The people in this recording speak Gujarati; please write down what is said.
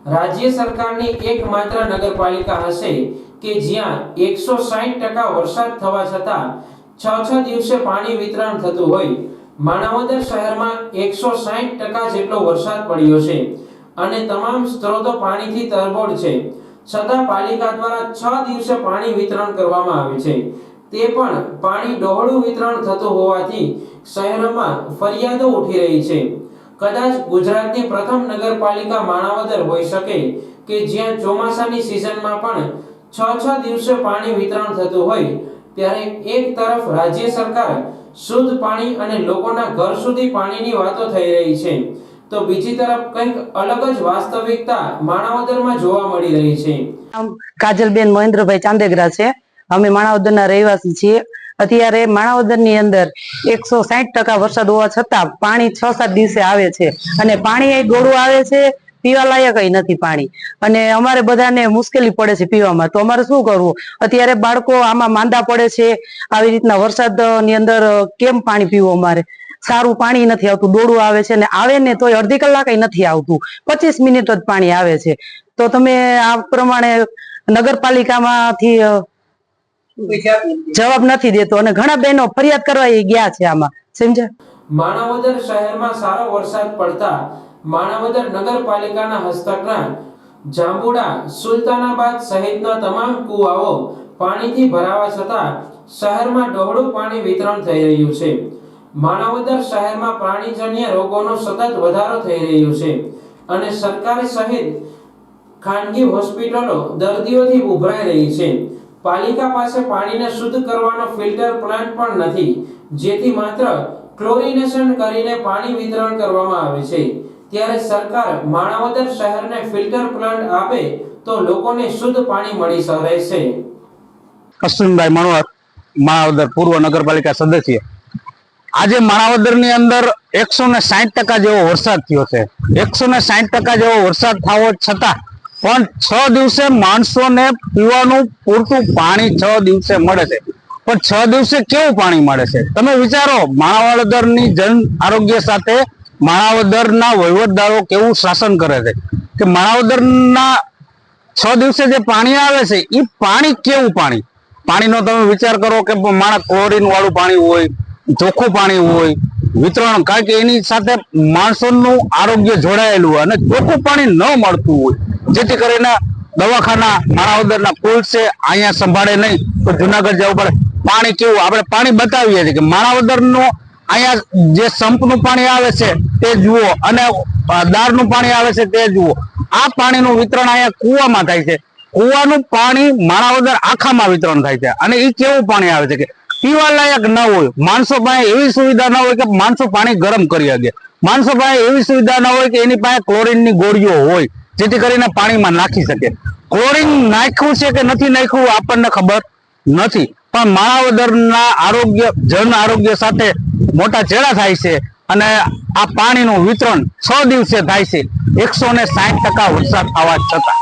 રાજ્ય સરકારની એકમાત્ર નગરપાલિકા હશે કે જ્યાં 160% વરસાદ થવા છતાં 6 દિવસે પાણી વિતરણ થતું હોય। માણાવદર શહેરમાં 160% જેટલો વરસાદ પડ્યો છે અને તમામ સ્ત્રોતો પાણીથી તરબોળ છે, છતાં પાલિકા દ્વારા 6 દિવસે પાણી વિતરણ કરવામાં આવે છે। તે પણ પાણી ડહોળું વિતરણ થતું હોવાથી શહેરમાં ફરિયાદો ઉઠી રહી છે। કદાચ ગુજરાતની પ્રથમ નગરપાલિકા માણાવદર હોઈ શકે કે જ્યાં ચોમાસાની સિઝનમાં પણ 6 દિવસે પાણી વિતરણ થતું હોય। ત્યારે એક તરફ રાજ્ય સરકાર શુદ્ધ પાણી અને લોકોના ઘર સુધી પાણીની વાતો થઈ રહી છે, તો બીજી તરફ કંઈક અલગ જ વાસ્તવિકતા માણાવદરમાં જોવા મળી રહી છે। કાજલબેન મહેન્દ્રભાઈ ચાંદેગરા છે। અમે માણાવદરના રહેવાસી છીએ। અત્યારે માણાવદરની અંદર 160% વરસાદ હોવા છતાં પાણી 6-7 દિવસે આવે છે અને પાણી અહીં ડોળું આવે છે, પીવા લાયક નથી પાણી, અને અમારે બધાને મુશ્કેલી પડે છે પીવામાં। તો અમારે શું કરવું? અત્યારે બાળકો આમાં માંદા પડે છે। આવી રીતના વરસાદની અંદર કેમ પાણી પીવું? અમારે સારું પાણી નથી આવતું, ડોળું આવે છે, ને આવે ને તોય અડધી કલાક નથી આવતું, 25 મિનિટ જ પાણી આવે છે। તો તમે આ પ્રમાણે નગરપાલિકામાંથી જવાબ નથી દેતો, અને ઘણા બહેનો ફરિયાદ કરવા ગયા છે આમાં, સમજ્યા? માણાવદર શહેરમાં સારો વરસાદ પડતા માણાવદર નગરપાલિકાના હસ્તકના જાંબુડા, સુલતાનાબાદ સહિતના તમામ કુવાઓ પાણીથી ભરાવા છતાં શહેરમાં ડહોળું પાણી વિતરણ થઈ રહ્યું છે। માણાવદર શહેરમાં પાણીજન્ય રોગોનો સતત વધારો થઈ રહ્યો છે અને સરકાર સહિત ખાનગી હોસ્પિટલો દર્દીઓથી ઉભરાઈ રહી છે। પાલિકા પાસે પાણીને શુદ્ધ કરવાનો ફિલ્ટર પ્લાન્ટ પણ નથી, જેથી માત્ર ક્લોરિનેશન કરીને પાણી વિતરણ કરવામાં આવે છે। ત્યારે સરકાર માણાવદર શહેરને ફિલ્ટર પ્લાન્ટ આપે તો લોકોને શુદ્ધ પાણી મળી રહેશે। અશ્વિનભાઈ મણવર, માણાવદર પૂર્વ નગરપાલિકા સદસ્ય। આજે માણાવદરની અંદર 160% જેવો વરસાદ થયો છે। 160% જેવો વરસાદ થવા છતાં પણ 6 દિવસે માણસોને પીવાનું પૂરતું પાણી 6 દિવસે મળે છે, પણ 6 દિવસે કેવું પાણી મળે છે? તમે વિચારો, માણાવદરની જન આરોગ્ય સાથે માણાવદરના વહીવટદારો કેવું શાસન કરે છે કે માણાવદરના 6 દિવસે જે પાણી આવે છે એ પાણી કેવું પાણી? પાણીનો તમે વિચાર કરો કે માણસ ક્લોરીન વાળું પાણી હોય, ચોખ્ખું પાણી હોય વિતરણ, કારણ કે એની સાથે માણસોનું આરોગ્ય જોડાયેલું હોય અને ચોખ્ખું પાણી ન મળતું હોય, જેથી કરીને દવાખાના માણાવદરના પુલ છે અહીંયા સંભાળે નહીં તો જુનાગઢ જવું પડે। પાણી કેવું? આપણે પાણી બતાવીએ છીએ કે માણાવદરનું અહીંયા જે સંપનું પાણી આવે છે તે જુઓ અને દાળનું પાણી આવે છે તે જુઓ। આ પાણીનું વિતરણ અહીંયા કુવામાં થાય છે। કુવાનું પાણી માણાવદર આખામાં વિતરણ થાય છે અને એ કેવું પાણી આવે છે કે પીવા લાયક ન હોય। માણસો પાસે એવી સુવિધા ન હોય કે માણસો પાણી ગરમ કરી શકે, માણસો પાસે એવી સુવિધા ન હોય કે એની પાસે ક્લોરીનની ગોળીઓ હોય જેથી કરીને પાણીમાં નાખી શકે। ક્લોરીન નાખ્યું છે કે નથી નાખ્યું આપણને ખબર નથી, પણ માણાવદરના આરોગ્ય, જન આરોગ્ય સાથે મોટા ચેડા થાય છે અને આ પાણીનું વિતરણ 6 દિવસે થાય છે 160% વરસાદ થવા છતાં।